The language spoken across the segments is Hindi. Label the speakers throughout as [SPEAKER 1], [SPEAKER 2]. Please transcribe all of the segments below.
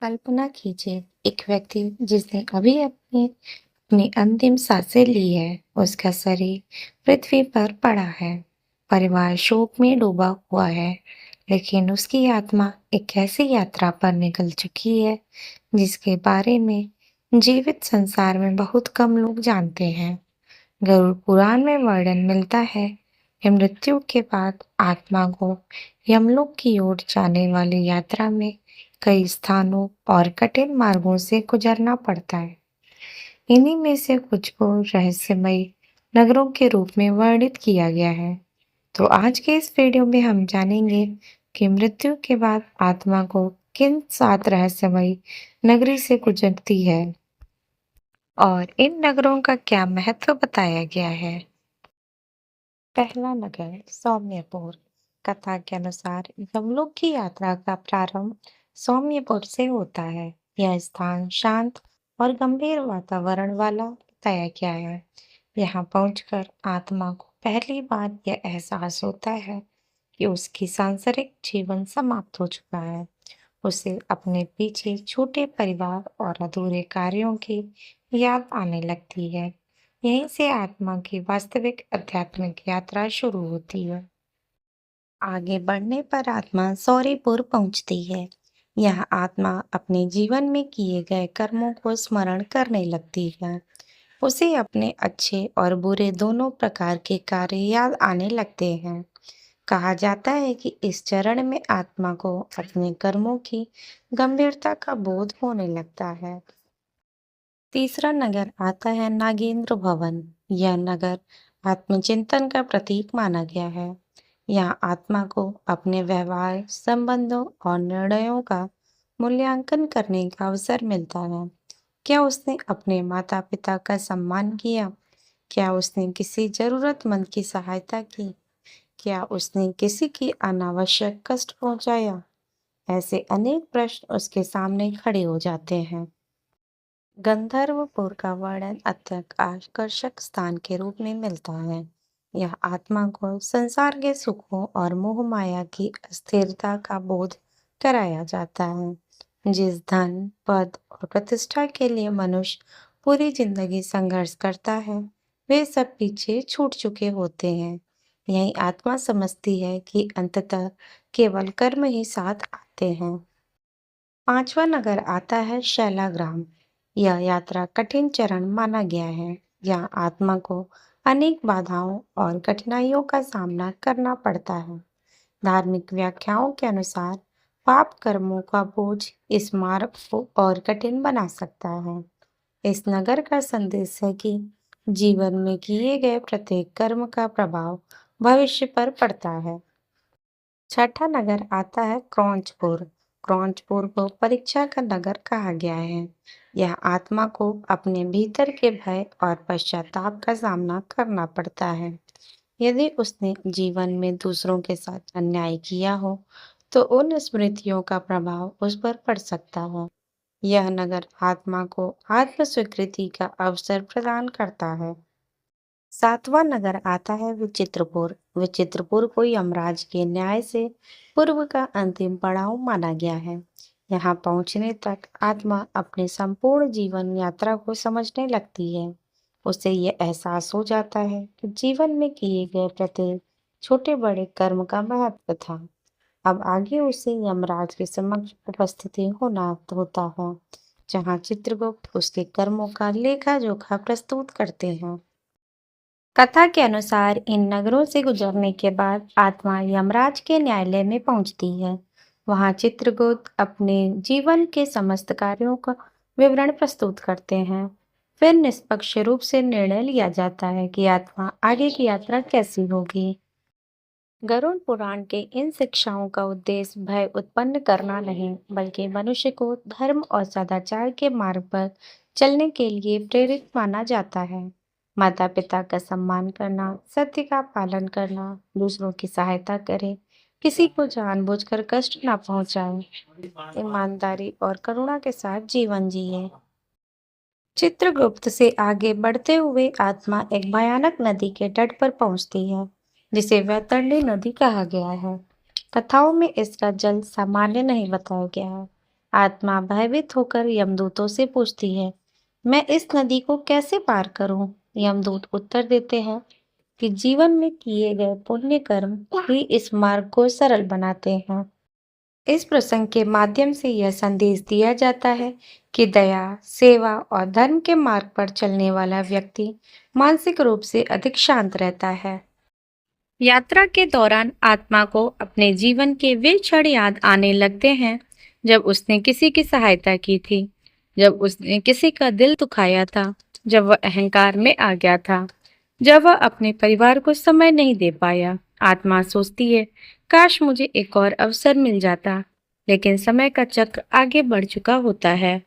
[SPEAKER 1] कल्पना कीजिए एक व्यक्ति जिसने अभी अपनी अपनी अंतिम सांसें ली है। उसका शरीर पृथ्वी पर पड़ा है। परिवार शोक में डूबा हुआ है, लेकिन उसकी आत्मा एक ऐसी यात्रा पर निकल चुकी है जिसके बारे में जीवित संसार में बहुत कम लोग जानते हैं। गरुड़ पुराण में वर्णन मिलता है कि मृत्यु के बाद आत्मा को यमलोक की ओर जाने वाली यात्रा में कई स्थानों और कठिन मार्गों से गुजरना पड़ता है। इन्हीं में से कुछ को रहस्यमयी नगरों के रूप में वर्णित किया गया है। तो आज के इस वीडियो में हम जानेंगे कि मृत्यु के बाद आत्मा को किन 7 रहस्यमयी नगरी से गुजरती है और इन नगरों का क्या महत्व बताया गया है। पहला नगर सौम्यपुर। कथा के अनुसार यमलोक की यात्रा का प्रारंभ सौम्यपुर से होता है। यह स्थान शांत और गंभीर वातावरण वाला बताया गया है। यहाँ पहुंचकर आत्मा को पहली बार यह एहसास होता है कि उसकी सांसारिक जीवन समाप्त हो चुका है। उसे अपने पीछे छोटे परिवार और अधूरे कार्यों की याद आने लगती है। यहीं से आत्मा की वास्तविक आध्यात्मिक यात्रा शुरू होती है। आगे बढ़ने पर आत्मा सौरीपुर पहुंचती है। यह आत्मा अपने जीवन में किए गए कर्मों को स्मरण करने लगती है। उसे अपने अच्छे और बुरे दोनों प्रकार के कार्य याद आने लगते हैं। कहा जाता है कि इस चरण में आत्मा को अपने कर्मों की गंभीरता का बोध होने लगता है। तीसरा नगर आता है नागेंद्र भवन। यह नगर आत्मचिंतन का प्रतीक माना गया है। यहाँ आत्मा को अपने व्यवहार, संबंधों और निर्णयों का मूल्यांकन करने का अवसर मिलता है। क्या उसने अपने माता पिता का सम्मान किया? क्या उसने किसी जरूरतमंद की सहायता की? क्या उसने किसी की अनावश्यक कष्ट पहुंचाया? ऐसे अनेक प्रश्न उसके सामने खड़े हो जाते हैं। गंधर्वपुर का वर्णन अत्यंत आकर्षक स्थान के रूप में मिलता है। यह आत्मा को संसार के सुखों और मोह माया की अस्थिरता का बोध कराया जाता है। जिस धन, पद और प्रतिष्ठा के लिए मनुष्य पूरी जिंदगी संघर्ष करता है, वे सब पीछे छूट चुके होते हैं। यही आत्मा समझती है कि अंततः केवल कर्म ही साथ आते हैं। पांचवा नगर आता है शैलाग्राम। यह यात्रा कठिन चरण माना गया है। यहाँ आत्मा को अनेक बाधाओं और कठिनाइयों का सामना करना पड़ता है। धार्मिक व्याख्याओं के अनुसार पाप कर्मों का बोझ इस मार्ग को और कठिन बना सकता है। इस नगर का संदेश है कि जीवन में किए गए प्रत्येक कर्म का प्रभाव भविष्य पर पड़ता है। छठा नगर आता है क्रौंचपुर। क्रौंचपुर को परीक्षा का नगर कहा गया है। यह आत्मा को अपने भीतर के भय और पश्चाताप का सामना करना पड़ता है। यदि उसने जीवन में दूसरों के साथ अन्याय किया हो, तो उन स्मृतियों का प्रभाव उस पर पड़ सकता है। यह नगर आत्मा को आत्म स्वीकृति का अवसर प्रदान करता है। सातवां नगर आता है विचित्रपुर। विचित्रपुर को यमराज के न्याय से पूर्व का अंतिम पड़ाव माना गया है। यहाँ पहुंचने तक आत्मा अपनी संपूर्ण जीवन यात्रा को समझने लगती है। उसे यह एहसास हो जाता है कि जीवन में किए गए प्रत्येक छोटे बड़े कर्म का महत्व था। अब आगे उसे यमराज के समक्ष उपस्थिति होना होता है, जहाँ चित्रगुप्त उसके कर्मों का लेखा जोखा प्रस्तुत करते हैं। कथा के अनुसार इन नगरों से गुजरने के बाद आत्मा यमराज के न्यायालय में पहुंचती है। वहां चित्रगुप्त अपने जीवन के समस्त कार्यों का विवरण प्रस्तुत करते हैं। फिर निष्पक्ष रूप से निर्णय लिया जाता है कि आत्मा आगे की यात्रा कैसी होगी। गरुड़ पुराण के इन शिक्षाओं का उद्देश्य भय उत्पन्न करना नहीं, बल्कि मनुष्य को धर्म और सदाचार के मार्ग पर चलने के लिए प्रेरित माना जाता है। माता पिता का सम्मान करना, सत्य का पालन करना, दूसरों की सहायता करें, किसी को जानबूझकर कष्ट न पहुंचाएं, ईमानदारी और करुणा के साथ जीवन जिए। चित्रगुप्त से आगे बढ़ते हुए आत्मा एक भयानक नदी के तट पर पहुंचती है, जिसे वैतरणी नदी कहा गया है। कथाओं में इसका जल सामान्य नहीं बताया गया है। आत्मा भयभीत होकर यमदूतों से पूछती है, मैं इस नदी को कैसे पार करूं? यमदूत उत्तर देते हैं कि जीवन में किए गए पुण्य कर्म ही इस मार्ग को सरल बनाते हैं। इस प्रसंग के माध्यम से यह संदेश दिया जाता है कि दया, सेवा और धर्म के मार्ग पर चलने वाला व्यक्ति मानसिक रूप से अधिक शांत रहता है। यात्रा के दौरान आत्मा को अपने जीवन के वे क्षण याद आने लगते हैं जब उसने किसी की सहायता की थी, जब उसने किसी का दिल दुखाया था, जब वह अहंकार में आ गया था, जब वह अपने परिवार को समय नहीं दे पाया। आत्मा सोचती है, काश मुझे एक और अवसर मिल जाता, लेकिन समय का चक्र आगे बढ़ चुका होता है।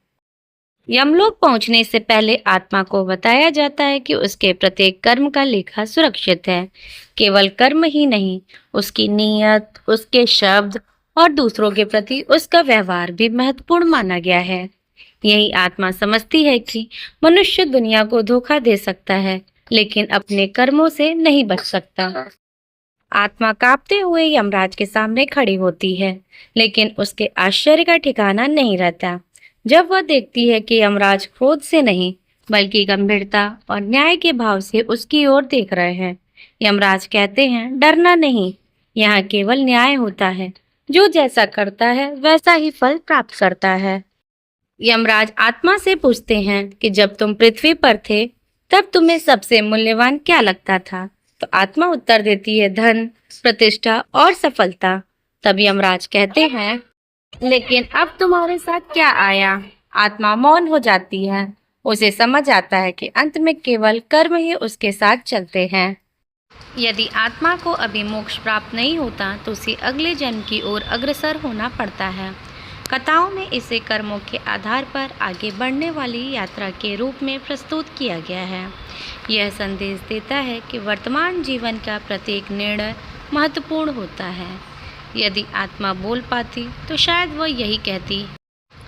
[SPEAKER 1] यमलोक पहुंचने से पहले आत्मा को बताया जाता है कि उसके प्रत्येक कर्म का लेखा सुरक्षित है। केवल कर्म ही नहीं, उसकी नीयत, उसके शब्द और दूसरों के प्रति उसका व्यवहार भी महत्वपूर्ण माना गया है। यही आत्मा समझती है कि मनुष्य दुनिया को धोखा दे सकता है, लेकिन अपने कर्मों से नहीं बच सकता। आत्मा कांपते हुए यमराज के सामने खड़ी होती है, लेकिन उसके आश्चर्य का ठिकाना नहीं रहता जब वह देखती है कि यमराज क्रोध से नहीं, बल्कि गंभीरता और न्याय के भाव से उसकी ओर देख रहे हैं। यमराज कहते हैं, डरना नहीं, यहाँ केवल न्याय होता है। जो जैसा करता है वैसा ही फल प्राप्त करता है। यमराज आत्मा से पूछते हैं कि जब तुम पृथ्वी पर थे तब तुम्हें सबसे मूल्यवान क्या लगता था? तो आत्मा उत्तर देती है, धन, प्रतिष्ठा और सफलता। तब यमराज कहते हैं, लेकिन अब तुम्हारे साथ क्या आया? आत्मा मौन हो जाती है। उसे समझ आता है कि अंत में केवल कर्म ही उसके साथ चलते हैं। यदि आत्मा को अभी मोक्ष प्राप्त नहीं होता तो उसे अगले जन्म की ओर अग्रसर होना पड़ता है। कथाओं में इसे कर्मों के आधार पर आगे बढ़ने वाली यात्रा के रूप में प्रस्तुत किया गया है। यह संदेश देता है कि वर्तमान जीवन का प्रत्येक निर्णय महत्वपूर्ण होता है। यदि आत्मा बोल पाती तो शायद वह यही कहती,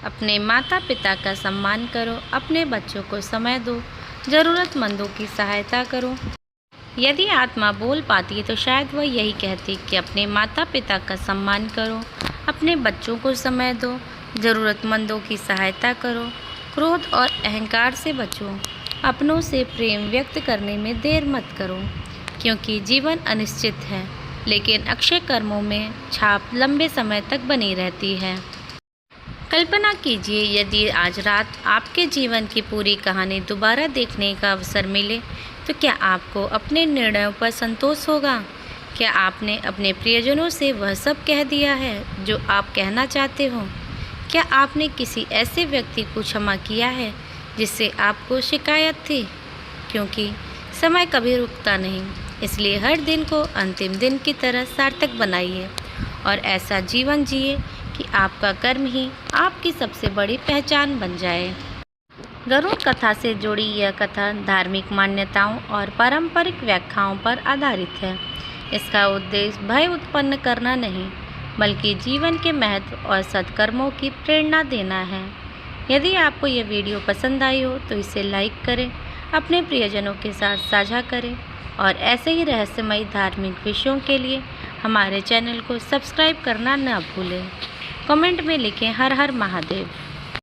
[SPEAKER 1] अपने माता पिता का सम्मान करो, अपने बच्चों को समय दो, ज़रूरतमंदों की सहायता करो। यदि आत्मा बोल पाती तो शायद वह यही कहती कि अपने माता पिता का सम्मान करो, अपने बच्चों को समय दो, ज़रूरतमंदों की सहायता करो, क्रोध और अहंकार से बचो, अपनों से प्रेम व्यक्त करने में देर मत करो, क्योंकि जीवन अनिश्चित है, लेकिन अक्षय कर्मों में छाप लंबे समय तक बनी रहती है। कल्पना कीजिए, यदि आज रात आपके जीवन की पूरी कहानी दोबारा देखने का अवसर मिले तो क्या आपको अपने निर्णयों पर संतोष होगा? क्या आपने अपने प्रियजनों से वह सब कह दिया है जो आप कहना चाहते हो? क्या आपने किसी ऐसे व्यक्ति को क्षमा किया है जिससे आपको शिकायत थी? क्योंकि समय कभी रुकता नहीं, इसलिए हर दिन को अंतिम दिन की तरह सार्थक बनाइए और ऐसा जीवन जिए कि आपका कर्म ही आपकी सबसे बड़ी पहचान बन जाए। गरुड़ कथा से जुड़ी यह कथा धार्मिक मान्यताओं और पारंपरिक व्याख्याओं पर आधारित है। इसका उद्देश्य भय उत्पन्न करना नहीं, बल्कि जीवन के महत्व और सत्कर्मों की प्रेरणा देना है। यदि आपको यह वीडियो पसंद आई हो तो इसे लाइक करें, अपने प्रियजनों के साथ साझा करें और ऐसे ही रहस्यमयी धार्मिक विषयों के लिए हमारे चैनल को सब्सक्राइब करना न भूलें। कमेंट में लिखें, हर हर महादेव।